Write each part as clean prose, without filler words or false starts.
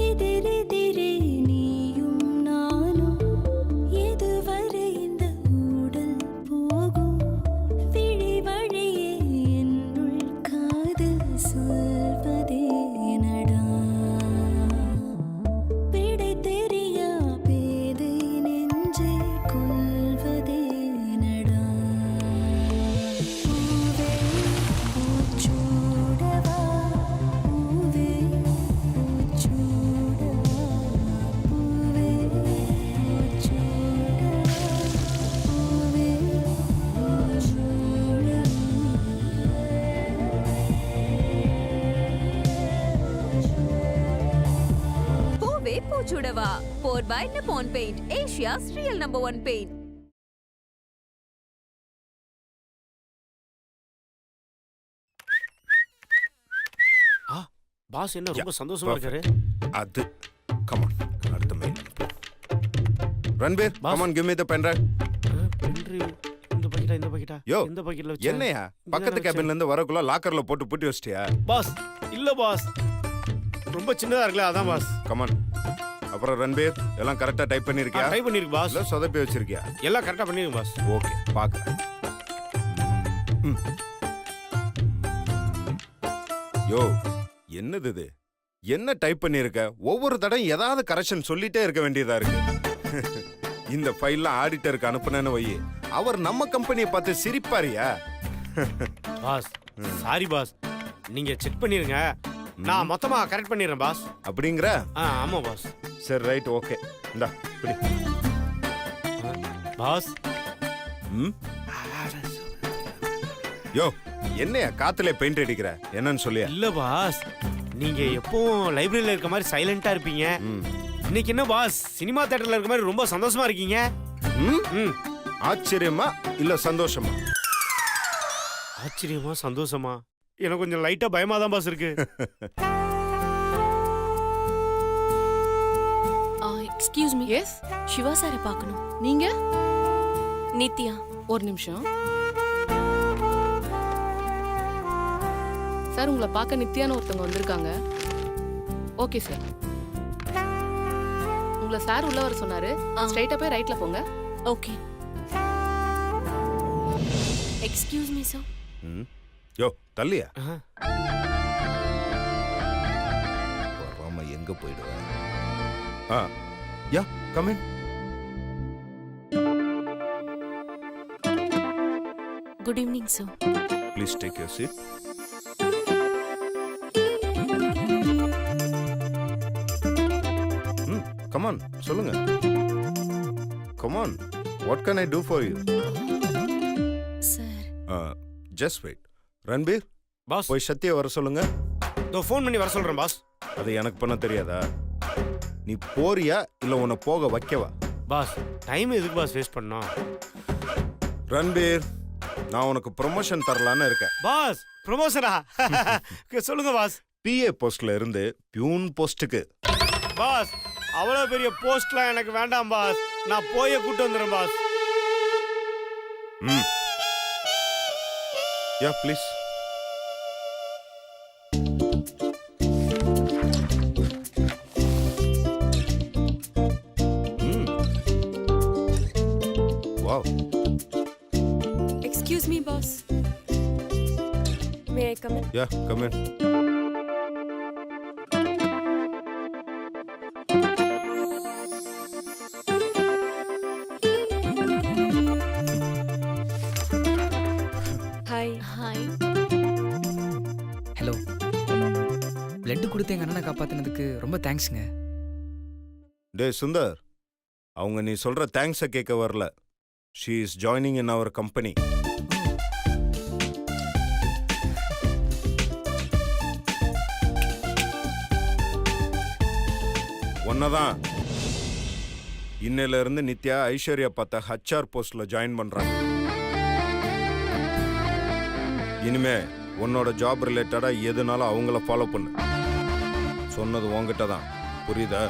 எதிரெதிரே நீயும் நானும் எதுவரை இந்த ஊடல் போகும் விழி வழியே என்னுள் காதல் சொல்வதே நடா விடை தெரியா பேதை நெஞ்சை கொள்வதே நடா பூவே பூச்சூடவா பூவே பூச்சூடவா பூவே பூச்சூடவா பூவே பூவே பூச்சுடவா for by Nippon paint, Asia's real number 1 paint. Boss என்ன ரொம்ப சந்தோஷமா இருக்காரு. அது கம் ஆன் அடுத்த mail Ranbir come on give me the pen drive. இந்த பாக்கெட்டா யோ இந்த பாக்கெட்ல வச்சா என்னையா பக்கத்து கேபின்ல இருந்து வரக்குள்ள லாக்கர்ல போட்டு பூட்டி வச்சிட்டியா? பாஸ் இல்ல பாஸ், ரொம்ப சின்னதா இருக்குல அதான் பாஸ். Come on. அப்புறம் ரன்பீர் எல்லாம் கரெக்ட்டா டைப் பண்ணிருக்கியா? ட்ரை பண்ணிருக்கு பாஸ். இல்ல சொதப்பி வச்சிருக்கியா? எல்லாம் கரெக்ட்டா பண்ணிருக்கு பாஸ். ஓகே பாக்குறேன். யோ என்னது இது? என்ன டைப் பண்ணிருக்க? ஒவ்வொரு தடவை ஏதாவது கரெக்ஷன் சொல்லிட்டே இருக்க வேண்டியதா இருக்கு. இந்த ஃபைல்ல ஆடிட்டருக்கு அனுப்புனேன்னு வை, அவர் நம்ம கம்பெனியை பார்த்து சிரிப்பாரியா? பாஸ் சாரி பாஸ், நீங்க செக் பண்ணிருங்க, நான் மொத்தமா கரெக்ட் பண்ணிடுறேன் பாஸ். அப்படிங்கிற? ஆமா பாஸ். சரி ரைட் ஓகே. இந்தா இப்படி பாஸ். யோ என்னையா காத்துல பெயிண்ட் அடிக்கிற? என்னன்னு சொல்லியா? இல்ல பாஸ், நீங்க எப்பவும் லைப்ரரியில இருக்க மாதிரி சைலண்டா இருப்பீங்க. இன்னைக்கு என்ன பாஸ் சினிமா தியேட்டர்ல இருக்க மாதிரி ரொம்ப சந்தோஷமா இருக்கீங்க. ஆச்சரியமா இல்ல சந்தோஷமா? ஆச்சரியமா சந்தோஷமா? எனக்கு கொஞ்சம் லைட்டா பயமா தான் பாஸ் இருக்கு. Excuse me. எஸ், சிவா சாரை பார்க்கணும். நீங்க? நித்யா. ஒரு நிமிஷம் சார், உங்களை பார்க்க நித்யான்னு ஒருத்தவங்க வந்திருக்காங்க. Okay sir. உங்களை சார் உள்ள வர சொன்னாரு. ஸ்ட்ரைட்டா போய் ரைட்ல போங்க. ஓகே. Excuse me sir. யோ தள்ளியா? வராம எங்க போயிடுவேன்? Ya come in. Good evening sir. Please take your seat. Come on, சொல்லுங்க. Come on, what can I do for you? Sir. Just wait. Ranbir boss போய் சத்யா வர சொல்லுங்க. இதோ ஃபோன் பண்ணி வர சொல்றேன் பாஸ். அது எனக்கு பண்ண தெரியாதா? நீ போறியா இல்ல உன்னை போக வைக்கவா? பாஸ் டைம் எதுக்கு பாஸ் வேஸ்ட் பண்ணோம்? ரன்பீர் நான் உனக்கு ப்ரொமோஷன் தரலான்னு இருக்கேன். பாஸ் ப்ரொமோஷனா? சொல்லுங்க பாஸ். பிஏ போஸ்ட்ல இருந்து பியூன் போஸ்டுக்கு. பாஸ் அவ்வளவு பெரிய போஸ்ட்லாம் எனக்கு வேண்டாம் பாஸ், நான் போயே கூட்டு வந்துடுறேன் boss. Yeah please. Wow. Excuse me boss. May I come in? Yeah come in. Hello. Blood கொடுத்து எங்கள் அண்ணனை காப்பாற்றினதுக்கு ரொம்ப தேங்க்ஸுங்க. டே சுந்தர், அவங்க நீ சொல்ற தேங்க்ஸை கேட்க வரல. She is joining in our company. ஒன்னதான் இன்னையில இருந்து நித்யா ஐஸ்வர்யா பார்த்த HR போஸ்ட்ல ஜாயின் பண்றாங்க. இனிமே உன்னோட ஜாப் ரிலேட்டடா எதுனாலும் அவங்கள ஃபாலோ பண்ணு. சொன்னது உங்ககிட்ட தான், புரியுதா?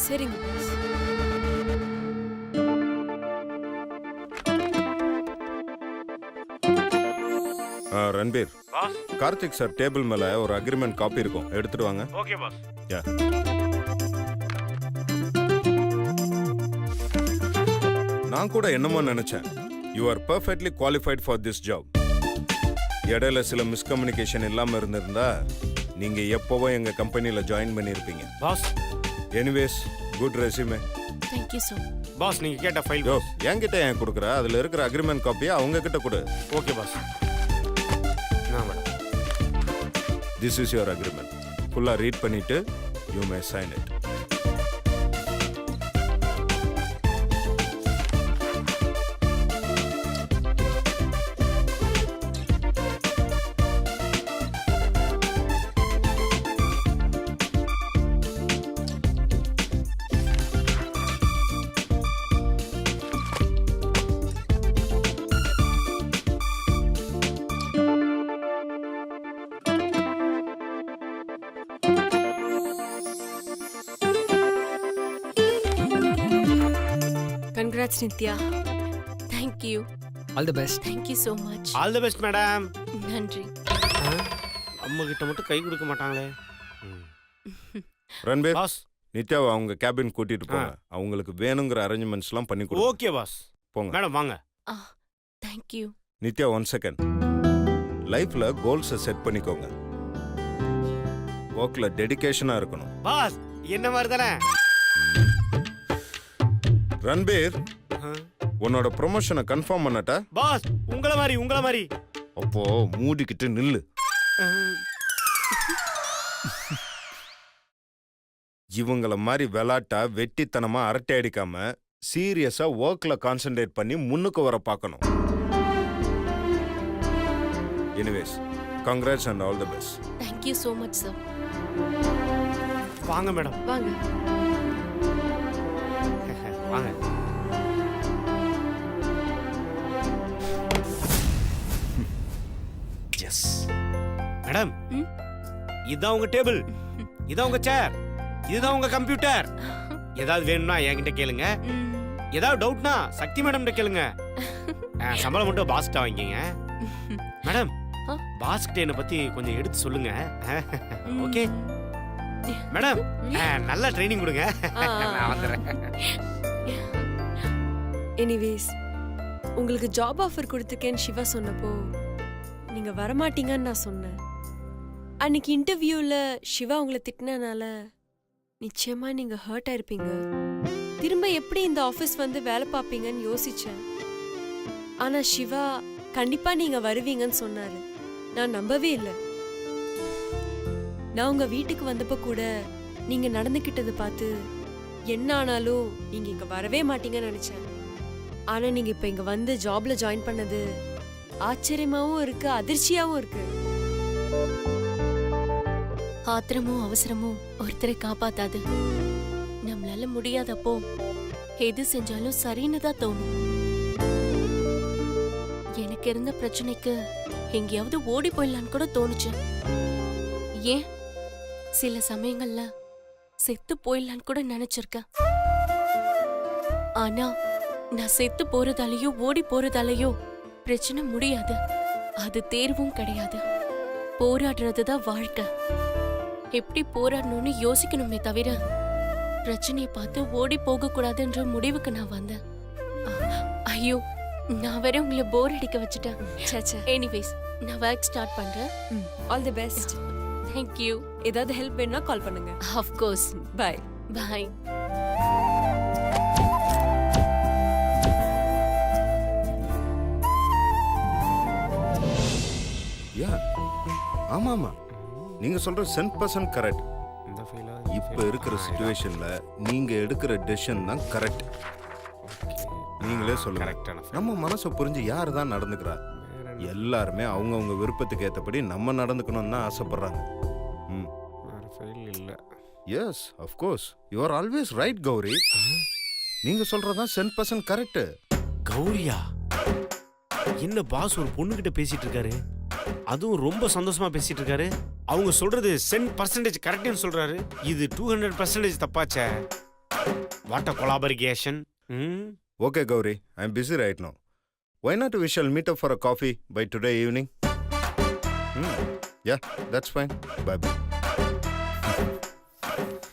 சரிங்க boss. Ranbir, boss Karthik sir table மேல ஒரு அக்ரிமெண்ட் காப்பி இருக்கும், எடுத்துட்டு வாங்க. Okay boss. யா. நான் கூட என்னமோ நினைச்சேன். You are perfectly qualified for this job. இடையில சில மிஸ்கம்யூனிகேஷன் இல்லாம இருந்திருந்தா நீங்க எப்பவோ எங்க கம்பெனில ஜாயின் பண்ணிருப்பீங்க. Boss anyways, good resume. Thank you so. Boss நீங்க கேட்ட ஃபைல். யோ, என்கிட்ட ஏன் கொடுக்குற? அதுல இருக்கிற அக்ரிமெண்ட் காப்பியை அவங்க கிட்ட கொடு. Okay boss. நான் madam. This is your agreement. ஃபுல்லா ரீட் பண்ணிட்டு you may sign it. Congrats Nithya. Thank you. All the best. Thank you so much. All the best madam. நன்றி. அம்மா கிட்ட மட்டும் கை கொடுக்க மாட்டாங்களே. ரன்பீர், பாஸ். நித்யாவை அவங்க கேபின் கூட்டிட்டு போங்க. அவங்களுக்கு வேணுங்கிற அரேஞ்ச்மெண்ட்ஸ் எல்லாம் பண்ணி கொடுங்க. Okay boss. போங்க மேடம் வாங்க. Thank you. நித்யா, 1 செகண்ட். லைஃப்ல கோல்ஸை செட் பண்ணிக்கோங்க. ஒர்க்ல டெடிகேஷனா இருக்கணும். பாஸ் என்ன மாதிரி தானே. ரன்பீர், உன்னோட ப்ரொமோஷனை கன்ஃபார்ம் பண்ணட்டா? பாஸ் உங்கள மாதிரி. அப்போ மூடிக்கிட்டு நில்லு. இவங்கள மாதிரி விளாட்டா வெட்டித்தனமா அரட்டை அடிக்காம சீரியஸா ஒர்க்ல கான்சென்ட்ரேட் பண்ணி முன்னுக்கு வர பார்க்கணும். Anyways, congrats and all the best. Thank you so much sir. வாங்க மேடம். வாங்க. வாங்க. Yes madam. இதான் உங்க டேபிள், இதான் உங்க சேர், இதுதான் உங்க கம்ப்யூட்டர். ஏதாவது வேணும்னா என்கிட்ட கேளுங்க. ஏதாவது டவுட்னா சக்தி மேடம் கிட்ட கேளுங்க. சம்பளம் மட்டும் பாஸ் கிட்ட வாங்கிங்க. மேடம், பாஸ் கிட்ட என்ன பத்தி கொஞ்சம் எடுத்து சொல்லுங்க. ஓகே மேடம், நல்லா ட்ரைனிங் கொடுங்க. நான் வந்துடுறேன். எனிவேஸ், உங்களுக்கு ஜாப் ஆஃபர் கொடுத்துருக்கேன்னு சிவா சொன்னப்போ நீங்க வரமாட்டீங்கன்னு நான் சொன்னேன். அன்னைக்கு இன்டர்வியூல சிவா உங்களை திட்டினால நிச்சயமா நீங்க ஹர்ட் ஆயிருப்பீங்க. திரும்ப எப்படி இந்த ஆஃபீஸ் வந்து வேலை பார்ப்பீங்கன்னு யோசிச்சேன். ஆனா சிவா கண்டிப்பா நீங்க வருவீங்கன்னு சொன்னாரு. நான் நம்பவே இல்லை. நான் உங்க வீட்டுக்கு வந்தப்ப கூட நீங்க நடந்துக்கிட்டதை பார்த்து என்ன ஆனாலும் நீங்க இங்க வரவே மாட்டீங்கன்னு நினைச்சேன். ஆனா நீங்க இப்ப இங்க வந்து ஜாப்ல ஜாயின் பண்ணது ஆச்சரியமாவும் இருக்கு, அதிர்ச்சியாவும் இருக்கு. ஆத்திரமும் அவசரமும் ஒருத்தரை காப்பாத்தாது. நம்மளால முடியாதப்போ எது செஞ்சாலும் சரின்னு தான் தோணும். எனக்கு இருந்த பிரச்சனைக்கு எங்கேயாவது ஓடி போயிடலான்னு கூட தோணுச்சு. ஏன் சில சமயங்கள்ல செத்து போயிடலான்னு கூட நினைச்சிருக்கேன். ஆனா நான் செத்து போறதாலேயோ ஓடி போறதாலேயோ பிரச்சனை முடியாது. அது தேர்வும் கிடையாது. போராடுறதுதான் வாழ்க்கை. எப்படி போராடணும்னு யோசிக்கணுமே தவிர பிரச்சனையை பார்த்து ஓடி போக கூடாதுன்ற முடிவுக்கு நான் வந்தேன். ஐயோ, நான் வேற உங்களை போர் அடிக்க வச்சுட்டேன். சேச்சே. எனிவேஸ், நான் ஒர்க் ஸ்டார்ட் பண்றேன். All the best. Thank you. ஏதாவது ஹெல்ப் வேணும்னா கால் பண்ணுங்க. Of course. Bye. Bye. Yeah, ஆமாமா, நீங்க சொல்ற 100% கரெக்ட். இந்த ஃபைலா இப்ப இருக்கிற சிச்சுவேஷன்ல நீங்க எடுக்கிற டெசிஷன் தான் கரெக்ட். நீங்களே சொல்லுங்க. கரெக்டான நம்ம மனசை புரிஞ்சு யாரு தான் நடந்துக்கிறா? எல்லாருமே அவங்கவுங்க விருப்பத்துக்கு ஏற்றபடி நம்ம நடந்துக்கணும்னு தான் ஆசைப்படுறாங்க. வேற ஃபைல் இல்ல. Yes, of course, you are always right Gowri. நீங்க சொல்றதான் 100% கரெக்ட். கௌரியா? என்ன பாஸ் ஒரு பொண்ணு கிட்ட பேசிட்டு இருக்காரு, அதுவும் ரொம்ப சந்தோஷமா பேசிட்டு இருக்காரு. அவங்க சொல்றது 100% கரெக்ட்னு சொல்றாரு. இது 200% தப்பாச்சே. What a collaboration. Okay Gowri, I am busy right now. Why not we shall meet up for a coffee by today evening? Yeah that's fine bye bye.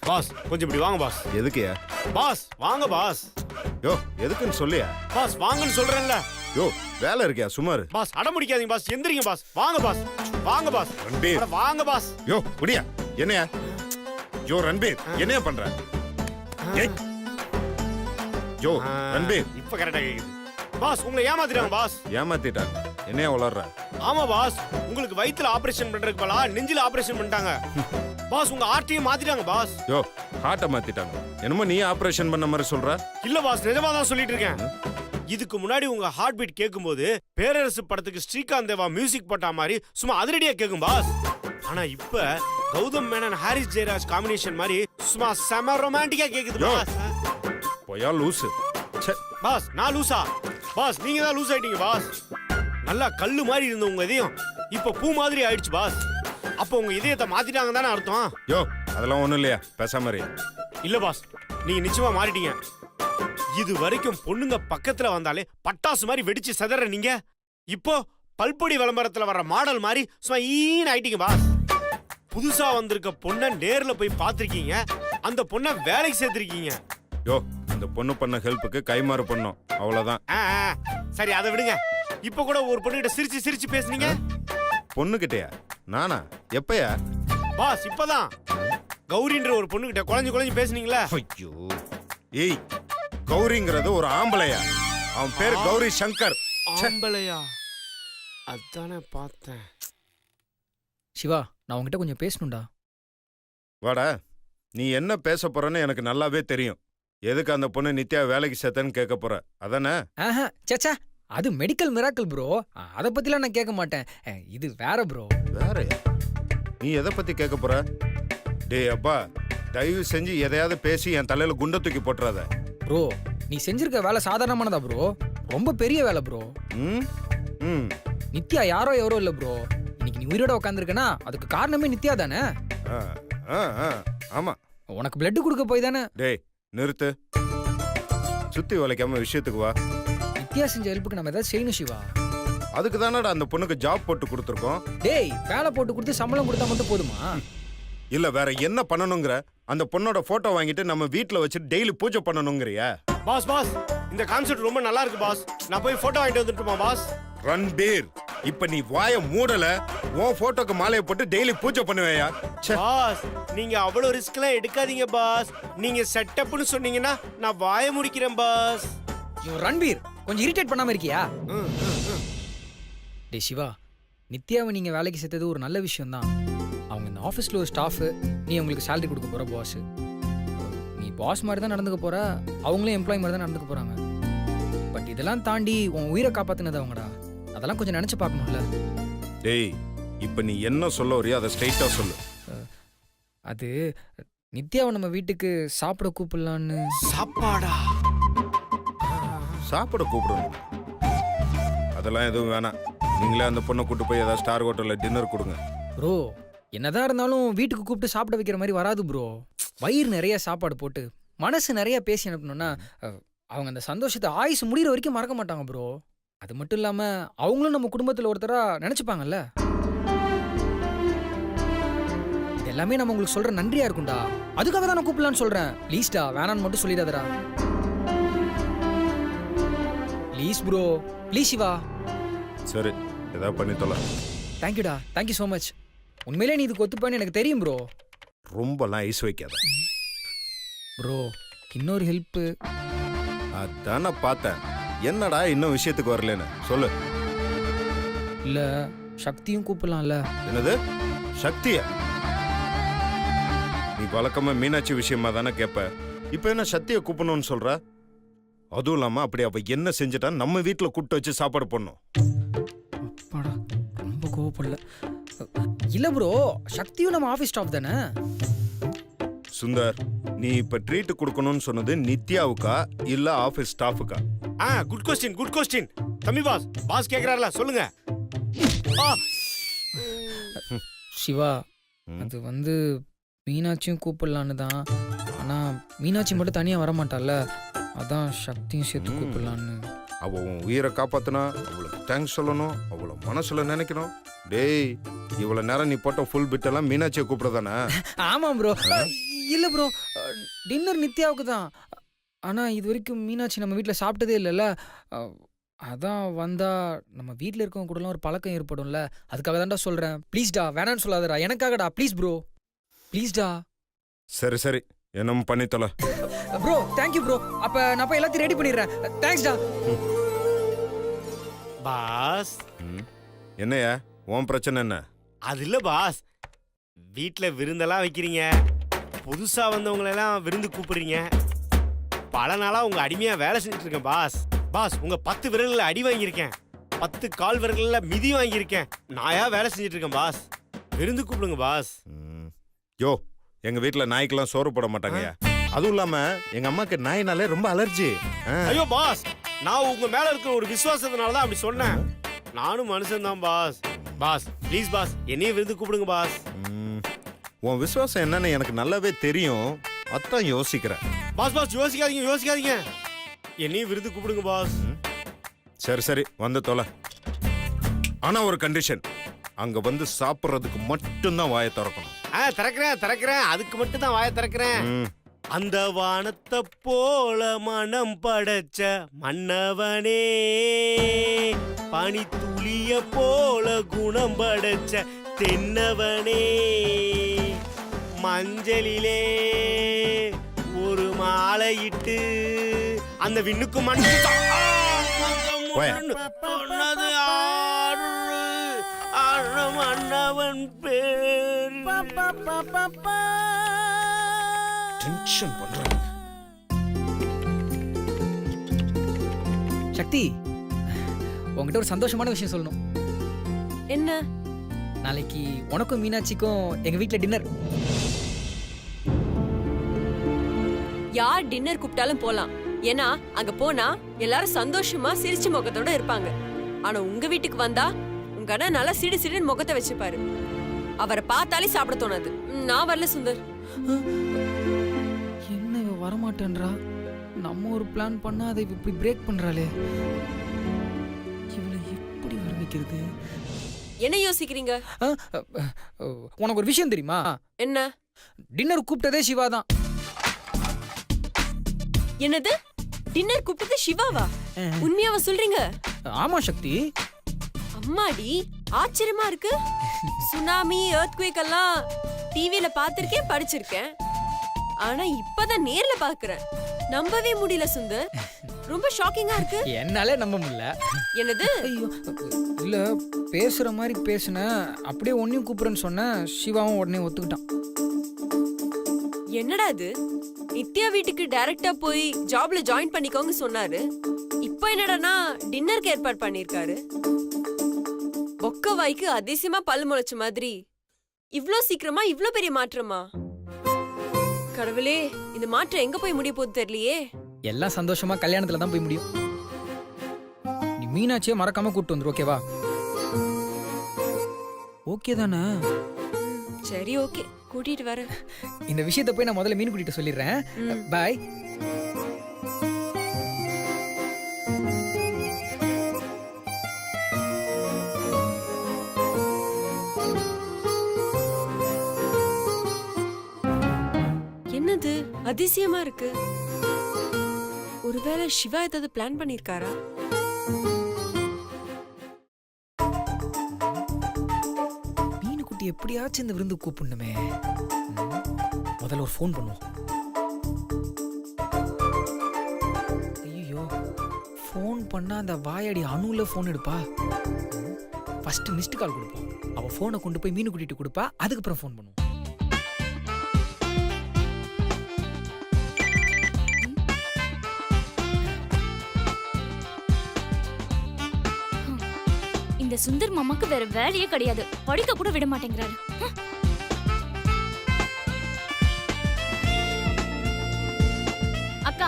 Boss கொஞ்சம் இப்படி வாங்க பாஸ். எதுக்குயா? பாஸ் வாங்க பாஸ். யோ எதுக்குன்னு சொல்லியா? பாஸ் வாங்கன்னு சொல்றேன்ல. யோ வேலை இருக்கியா சுமார்? பாஸ் அடம் முடிக்காதீங்க பாஸ், எந்திரிங்க பாஸ். வாங்க பாஸ், வாங்க பாஸ். ரன்பீர் அட வாங்க பாஸ். யோ முடியா என்னையா? யோ ரன்பீர் என்னையா பண்ற? ஏய் யோ ரன்பீர். இப்ப கரெக்டா கேக்குது. பாஸ் உங்களை ஏமாத்திட்டாங்க பாஸ். ஏமாத்திட்டாங்க. என்னையா வளர்ற? ஆமா பாஸ், உங்களுக்கு வயித்துல ஆபரேஷன் பண்றதுக்கு பதிலா நெஞ்சில ஆபரேஷன் பண்ணிட்டாங்க பாஸ். உங்க ஆர்டியை மாத்திட்டாங்க பாஸ். யோ ஹார்ட்டை மாத்திட்டாங்க. என்னமோ நீ ஆபரேஷன் பண்ண மாதிரி சொல்ற? இல்ல பாஸ், நிஜமா தான் சொல்லிட்டு இருக்கேன். இதுக்கு முன்னாடி உங்க ஹார்ட் பீட் கேட்கும்போது பேரரசு படத்துக்கு ஸ்ரீகாந்த் தேவா மியூசிக் போட்ட மாதிரி சும்மா அதிரடியா கேட்கும் பாஸ். ஆனா இப்ப கௌதம் மேனன் ஹாரிஸ் ஜெயராஜ் காம்பினேஷன் மாதிரி சும்மா செம ரொமான்டிக்கா கேக்குது யோ. பாஸ். போயா லூசு. ச்சே. பாஸ் நான் லூசா? பாஸ் நீங்க தான் லூஸ் ஆயிட்டீங்க பாஸ். நல்லா கல்லு மாதிரி இருந்த உங்க இதயம் இப்ப பூ மாதிரி ஆயிடுச்சு பாஸ். அப்போ உங்க இதயத்தை மாத்திட்டாங்க தானே அர்த்தம்? யோ அதெல்லாம் ஒண்ணும் இல்லையா, பேசாம இரு. இல்ல பாஸ், நீங்க நிச்சயமா மாறிட்டீங்க. இது வரைக்கும் பொண்ணுங்க பக்கத்துல வந்தாலே பட்டாசு மாதிரி வெடிச்சு செதற நீங்க இப்போ பல்பொடி விளம்பரத்துல வர்ற மாடல் மாதிரி சும்மா ஈன்னு ஆயிட்டீங்க பாஸ். புதுசா வந்திருக்க பொண்ணை நேர்ல போய் பாத்திருக்கீங்க, அந்த பொண்ணை வேலைக்கு சேர்த்திருக்கீங்க. யோ அந்த பொண்ணு பண்ண ஹெல்ப்புக்கு கைமாறு பண்ணோம், அவ்வளவுதான். சரி அதை விடுங்க. இப்ப கூட ஒரு பொண்ணுகிட்ட சிரிச்சு சிரிச்சு பேசுனீங்க. பொண்ணுகிட்டயா? நானா? எப்பயா? பாஸ் இப்பதான் கௌரின்ற ஒரு பொண்ணுகிட்ட குழஞ்சு குழஞ்சு பேசுனீங்களா? ஐயோ ஏய், கௌரிங்கிறது ஒரு ஆம்பளையா? அவன் பேரு கௌரி சங்கர். ஆம்பளையா? அதானே பார்த்தேன். சிவா, நான் உங்ககிட்ட கொஞ்சம் பேசணும்டா. வாடா, நீ என்ன பேச போறன்னு எனக்கு நல்லாவே தெரியும். எதுக்கு அந்த பொண்ணு நித்யா வேலைக்கு சேர்த்தன்னு கேட்க போற, அதானே? ஆஹா சேச்சா, அது மெடிக்கல் மிராக்கிள் ப்ரோ. அதை பத்திலாம் நான் கேட்க மாட்டேன். இது வேற ப்ரோ. வேறயா? நீ எதை பத்தி கேட்க போற? டேய் அப்பா, தயவு செஞ்சு எதையாவது பேசி என் தலையில குண்டை தூக்கி போட்டுறாத. ப்ரோ, நீ செஞ்சிருக்க வேலை சாதாரணமானதா ப்ரோ? ரொம்ப பெரிய வேலை ப்ரோ. ம் ம் நித்யா யாரோ எவரோ இல்ல ப்ரோ. இன்னைக்கு நீ உயிரோட உட்காந்துருக்கனா அதுக்கு காரணமே நித்யா தானே? ஆ, ஆ, ஆ, ஆமா. உனக்கு பிளட் கொடுக்க போய் தானே. டேய் நிறுத்து, சுத்தி வளைக்காம விஷயத்துக்கு வா. நித்யா செஞ்ச ஹெல்ப்புக்கு நம்ம ஏதாவது செய்யணும் சிவா. அதுக்கு தானடா அந்த பொண்ணுக்கு ஜாப் போட்டு கொடுத்துருக்கோம். டேய், வேலை போட்டு கொடுத்து சம்பளம் கொடுத்தா மட்டும் போதுமா? இல்ல வேற என்ன பண்ணணுங்கிற? அந்த பொண்ணோட போட்டோ வாங்கிட்டு நம்ம வீட்ல வச்சு டெய்லி பூஜை பண்ணணுங்கிறியா? பாஸ் பாஸ், இந்த கான்செப்ட் ரொம்ப நல்லா இருக்கு பாஸ். நான் போய் போட்டோ வாங்கிட்டு வந்துட்டுமா பாஸ்? ரன்பீர், இப்ப நீ வாய மூடல, உன் போட்டோக்கு மாலையை போட்டு டெய்லி பூஜை பண்ணுவேயா? ச்சே. பாஸ் நீங்க அவ்வளவு ரிஸ்க்லாம் எடுக்காதீங்க பாஸ். நீங்க செட்டப்னு சொன்னீங்கன்னா நான் வாய முடிக்கிறேன் பாஸ். ஐயோ ரன்பீர், கொஞ்சம் இரிட்டேட் பண்ணாம இருக்கியா? டேய் சிவா, நித்யாவை நீங்க வேலைக்கு சேர்த்தது ஒரு நல்ல விஷயம் தான். அவங்க இந்த ஆஃபீஸில் ஒரு ஸ்டாஃபு, நீ அவங்களுக்கு சேலரி கொடுக்க போற பாஸ். நீ பாஸ் மாதிரி தான் நடந்துக்க போற, அவங்களும் எம்ப்ளாயி மாதிரி தான் நடந்துக்க போறாங்க. பட் இதெல்லாம் தாண்டி உன் உயிரை காப்பாத்தினது அவங்கடா. அதெல்லாம் கொஞ்சம் நினைச்சு பார்க்கணும்ல. டேய், இப்ப நீ என்ன சொல்ல வரையோ அதை ஸ்ட்ரைட்டா சொல்லு. அது நித்யாவை நம்ம வீட்டுக்கு சாப்பிட கூப்பிடலான்னு. சாப்பாடா? சாப்பிட கூப்பிடணும்? அதெல்லாம் எதுவும் வேணாம். நீங்களே அந்த பொண்ணை கூட்டு போய் ஏதாவது ஸ்டார் ஹோட்டல்ல டின்னர் கொடுங்க. ப்ரோ, என்னதான் இருந்தாலும் வீட்டுக்கு கூப்பிட்டு சாப்பிட வைக்கிற மாதிரி வராது ப்ரோ. வயிறு நிறைய சாப்பாடு போட்டு மனசு நிறைய பேசி அனுப்பணும்னா அவங்க அந்த சந்தோஷத்தை ஆயுசு முடிகிற வரைக்கும் மறக்க மாட்டாங்க ப்ரோ. அது மட்டும் இல்லாம அவங்களும் நம்ம குடும்பத்தில் ஒருத்தரா நினைச்சுப்பாங்கல்ல. இது எல்லாமே நம்ம உங்களுக்கு சொல்ற நன்றியா இருக்கும்டா. அதுக்காக தான் நான் கூப்பிடலான்னு சொல்றேன். ப்ளீஸ்டா, வேணான்னு மட்டும் சொல்லிடாதடா. Please bro, please Siva. சரி, ஏதாவது பண்ணி தொலை. தேங்க்யூடா, தேங்க்யூ ஸோ மச். உண்மையிலே நீ இதுக்கு ஒத்துப்பான்னு எனக்கு தெரியும் ப்ரோ. ரொம்பலாம் ஐஸ் வைக்காத ப்ரோ. இன்னொரு ஹெல்ப்பு. அதான் நான் பார்த்தேன். என்னடா இன்னும் விஷயத்துக்கு வரலன்னு சொல்லு. இல்ல, சக்தியும் கூப்பிடலாம்ல. என்னது சக்தியா? நீ வழக்கமா மீனாட்சி விஷயமா தானே கேட்ப. இப்ப என்ன சக்தியை கூப்பிடணும்னு சொல்ற? அதுவும் இல்லாம அப்படி அவ என்ன செஞ்சுட்டா நம்ம வீட்டுல கூப்பிட்டு வச்சு சாப்பாடு பண்ணும். அப்பாடா, ரொம்ப கோவப்படல. இல்ல ப்ரோ, சக்தியும் நம்ம ஆபீஸ் ஸ்டாஃப் தானே. சுந்தர், நீ இப்ப ட்ரீட் கொடுக்கணும்னு சொன்னது நித்யாவுக்கா இல்ல ஆபீஸ் ஸ்டாஃபுக்கா? Good question, good question. தம்பி பாஸ், பாஸ் கேக்குறாருல, சொல்லுங்க. சிவா, அது வந்து மீனாட்சியும் கூப்பிடலான்னு தான். ஆனா மீனாட்சி மட்டும் தனியா வர மாட்டால, அதான் சக்தியும் சேர்த்து கூப்பிடலான்னு. அவ உன் உயிரை காப்பாத்தினா அவளுக்கு தேங்க்ஸ் சொல்லணும், அவளை மனசுல நினைக்கணும். டேய், இவ்வளவு நேரம் நீ போட்ட ஃபுல் பிட் எல்லாம் மீனாட்சியை கூப்பிடுறதானே? ஆமாம் ப்ரோ. இல்லை ப்ரோ, டின்னர் நித்யாவுக்கு தான். ஆனால் இது வரைக்கும் மீனாட்சி நம்ம வீட்டில் சாப்பிட்டதே இல்லைல்ல. அதான் வந்தா நம்ம வீட்டில் இருக்கவங்க கூடலாம் ஒரு பழக்கம் ஏற்படும்ல, அதுக்காக தான்டா சொல்கிறேன். ப்ளீஸ்டா, வேணான்னு சொல்லாதடா, எனக்காகடா, ப்ளீஸ் ப்ரோ, ப்ளீஸ்டா. சரி சரி, என்னமோ பண்ணித்தல. Bro thank you bro. அப்போ நான் போய் எல்லாத்தையும் ரெடி பண்ணிடுறேன். தேங்க்ஸ்டா. பாஸ், என்னையா உன் பிரச்சனை என்ன? அது இல்ல பாஸ், வீட்ல விருந்தெல்லாம் வைக்கிறீங்க, புதுசா வந்தவங்களெல்லாம் விருந்து கூப்பிடுறீங்க. பல நாளா உங்க அடிமையா வேலை செஞ்சுட்டு இருக்கேன் பாஸ். பாஸ், உங்க 10 விரல்ல அடி வாங்கியிருக்கேன், 10 கால் விரல்ல மிதி வாங்கியிருக்கேன். நாயா வேலை செஞ்சுட்டு இருக்கேன் பாஸ், விருந்து கூப்பிடுங்க பாஸ். யோ, எங்க வீட்டுல நாய்க்கெல்லாம் சோறு போட மாட்டாங்கயா. அதுவும் இல்லாம எங்க அம்மாக்கு நாயினாலே ரொம்ப அலர்ஜி. ஐயோ பாஸ், நான் உங்க மேல இருக்கிற ஒரு விசுவாசத்தினால தான் அப்படி சொன்னேன். நானும் மனுஷன் தான் பாஸ். பாஸ் ப்ளீஸ் பாஸ், என்னையும் விருந்து கூப்பிடுங்க பாஸ். உன் விசுவாசம் என்னன்னு எனக்கு நல்லாவே தெரியும், அதான் யோசிக்கிறேன். பாஸ் பாஸ், யோசிக்காதீங்க யோசிக்காதீங்க, என்னையும் விருந்து கூப்பிடுங்க பாஸ். சரி சரி, வந்து தொலை. ஆனா ஒரு கண்டிஷன், அங்க வந்து சாப்பிடுறதுக்கு மட்டும்தான் வாயை திறக்கணும். திறக்கிறேன், அதுக்கு மட்டும் தான் வாயை திறக்கிறேன். அந்த வானத்தை போல மனம் படைச்ச மன்னவனே, பனி துளிய போல குணம் படைச்ச தென்னவனே, மஞ்சளிலே ஒரு மாலையிட்டு அந்த விண்ணுக்கு மண்ணுக்கு சொன்னது ஆறு மன்னவன் பேர். டென்ஷன் பண்றாங்க. சக்தி, உங்ககிட்ட ஒரு சந்தோஷமான விஷயம் சொல்லணும். என்ன? நாளைக்கு உனக்கும் மீனாட்சிக்கும் எங்க வீட்ல டின்னர். யார் டின்னர் கூப்பிட்டாலும் போலாம். ஏன்னா அங்க போனா எல்லாரும் சந்தோஷமா சிரிச்ச முகத்தோட இருப்பாங்க. ஆனா உங்க வீட்டுக்கு வந்தா உங்க அண்ணா நல்லா சிடு சிடுன்னு முகத்தை வச்சுப்பாரு. அவரை பார்த்தாலே சாப்பிட தோணாது. நான் வரல சுந்தர். என்ன இவ வரமாட்டேன்றா? நம்ம ஒரு பிளான் பண்ணா அதை இப்படி பிரேக் பண்றாளே, இவளை எப்படி வர வைக்கிறது? என்ன யோசிக்கிறீங்க? உனக்கு ஒரு விஷயம் தெரியுமா? என்ன? டின்னர் கூப்பிட்டதே சிவா தான். என்னது? டின்னர் கூப்பிட்டது சிவாவா? உண்மையாவா சொல்றீங்க? ஆமா சக்தி. அம்மாடி, ஆச்சரியமா இருக்கு. சுனாமி, எர்த்குவேக் எல்லாம் டிவில பாத்திருக்கேன், படிச்சிருக்கேன். ஆனா இப்பதான் நேர்ல பாக்குறேன். நம்பவே முடியல சுந்தர். ரொம்ப ஷாக்கிங்கா இருக்கு. என்னாலே நம்ப முடியல. என்னது? ஐயோ, இல்ல பேசுற மாதிரி பேசுன, அப்படியே ஒன்னையும் கூப்பிடுறேன்னு சொன்ன, சிவாவும் உடனே ஒத்துக்கிட்டான். என்னடா இது? நித்யா வீட்டுக்கு டைரக்டா போய் ஜாப்ல ஜாயின் பண்ணிக்கோங்க சொன்னாரு. இப்போ என்னடானா டின்னருக்கு ஏற்பாடு பண்ணிருக்காரு. பொக்க வாய்க்கு அதிசயமா பல் முளைச்ச மாதிரி இவ்ளோ சீக்கிரமா இவ்ளோ பெரிய மாற்றமா? கடவுளே, இந்த மாற்றம் எங்க போய் முடிய போகுது தெரியலையே. எல்லாம் சந்தோஷமா கல்யாணத்துல தான் போய் முடியும். நீ மீனாட்சியை மறக்காம கூட்டு வந்துரு, ஓகேவா? ஓகே தானே? சரி, ஓகே, கூட்டிட்டு வர. இந்த விஷயத்தை போய் நான் முதல்ல மீன் கூட்டிட்டு சொல்லிடுறேன். பாய். என்னது அதிசயமா இருக்கு? ஒருவேளை சிவா ஏதாவது பிளான் பண்ணிருக்காரா? மீன் குட்டி எப்படியாச்சும் இந்த விருந்து கூப்பிடணுமே. முதல்ல ஒரு ஃபோன் பண்ணுவோம். ஐயோ, ஃபோன் பண்ணா அந்த வாயாடி அணுல ஃபோன் எடுப்பா. ஃபர்ஸ்ட் மிஸ்டு கால் கொடுப்போம். அவ ஃபோனை கொண்டு போய் மீன் கூட்டிட்டு கொடுப்பா, அதுக்கப்புறம் ஃபோன் பண்ணுவோம். இந்த சுந்தர் மாமாக்கு வேற வேலையே கிடையாது, படிக்க கூட விட மாட்டேங்கிறாரு. அக்கா,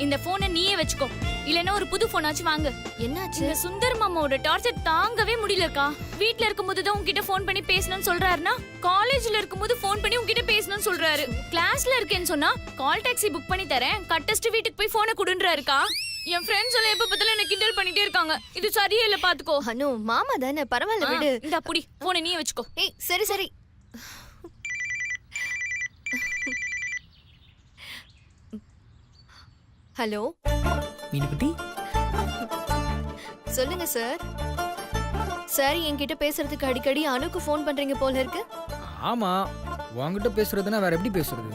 இந்த போனை நீயே வச்சுக்கோ, இல்லனா ஒரு புது போனாச்சு வாங்கு. என்னாச்சு? இந்த சுந்தர் மாமாவோட டார்ச்சர் தாங்கவே முடியலக்கா. வீட்ல இருக்கும்போது தான் உன்கிட்ட ஃபோன் பண்ணி பேசணும்னு சொல்றாருன்னா, காலேஜ்ல இருக்கும்போது ஃபோன் பண்ணி உன்கிட்ட பேசணும்னு சொல்றாரு. கிளாஸ்ல இருக்கேன்னு சொன்னா கால் டாக்ஸி புக் பண்ணி தரேன், கட்டஸ்ட் வீட்டுக்கு போய் போனை கொடுன்றாருக்கா. என் ஃப்ரெண்ட்ஸ் எல்லாம் எப்ப பார்த்தாலும் என்ன கிண்டல் பண்ணிட்டே இருக்காங்க. இது சரியே இல்ல பாத்துக்கோ. அனு மாமா தானே, பரவாயில்ல விடு. இந்த புடி போனை நீயே வச்சுக்கோ. ஏய் சரி சரி. ஹலோ மீனுக்குட்டி, சொல்லுங்க சார். சார் என்கிட்ட பேசுறதுக்கு அடிக்கடி அனுக்கு ஃபோன் பண்றீங்க போல இருக்கு. ஆமா, உன்கிட்ட பேசுறதுன்னா வேற எப்படி பேசுறது?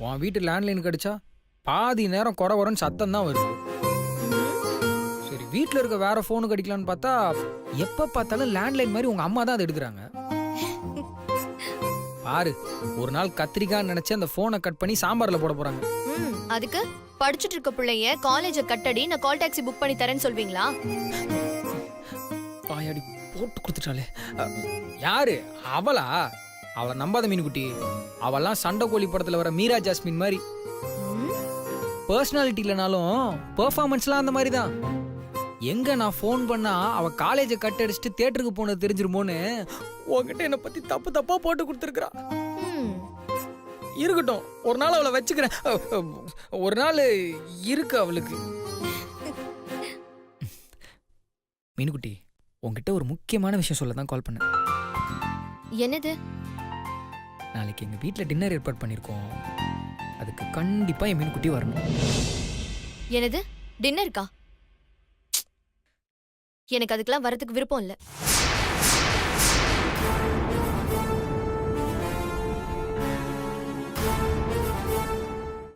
உன் வீட்டு லேண்ட்லைன் கிடைச்சா பாதி நேரம் குறன்னு சத்தம் தான் வருது. சரி, வீட்டில் இருக்க வேற ஃபோனு கிடைக்கலான்னு பார்த்தா எப்ப பார்த்தாலும் லேண்ட்லைன் மாதிரி உங்க அம்மா தான் அதை எடுக்கிறாங்க. பாரு, ஒரு நாள் கத்திரிக்கான்னு நினைச்சு அந்த போனை கட் பண்ணி சாம்பார்ல போட போறாங்க. அதுக்கு படிச்சுட்டு இருக்க பிள்ளைய காலேஜ கட்டடி, நான் கால் டாக்ஸி புக் பண்ணி தரேன்னு சொல்வீங்களா? பாயாடி போட்டு கொடுத்துட்டாலே. யாரு அவளா? அவளை நம்பாத மீனுக்குட்டி. அவெல்லாம் சண்டை கோழி படத்துல வர மீரா ஜாஸ்மின் மாதிரி. பர்சனாலிட்டி இல்லைனாலும் பெர்ஃபார்மன்ஸ்லாம் அந்த மாதிரி தான். எங்க நான் ஃபோன் பண்ணா அவ காலேஜை கட் அடிச்சுட்டு தியேட்டருக்கு போனது தெரிஞ்சிருமோன்னு உங்ககிட்ட என்னை பத்தி தப்பு தப்பா போட்டு கொடுத்துருக்குறா. இருக்கட்டும், ஒரு நாள் அவளை வச்சுக்கிறேன். ஒரு நாள் இருக்கு அவளுக்கு. மீனுக்குட்டி, உங்ககிட்ட ஒரு முக்கியமான விஷயம் சொல்ல தான் கால் பண்ணேன். என்னது? நாளைக்கு எங்க வீட்டில் டின்னர் ஏற்பாடு பண்ணியிருக்கோம். அதுக்கு கண்டிப்பா என் மீனுக்குட்டி வரணும். என்னது டின்னருக்கா? எனக்கு அதுக்கெல்லாம் வரதுக்கு விருப்பம் இல்லை.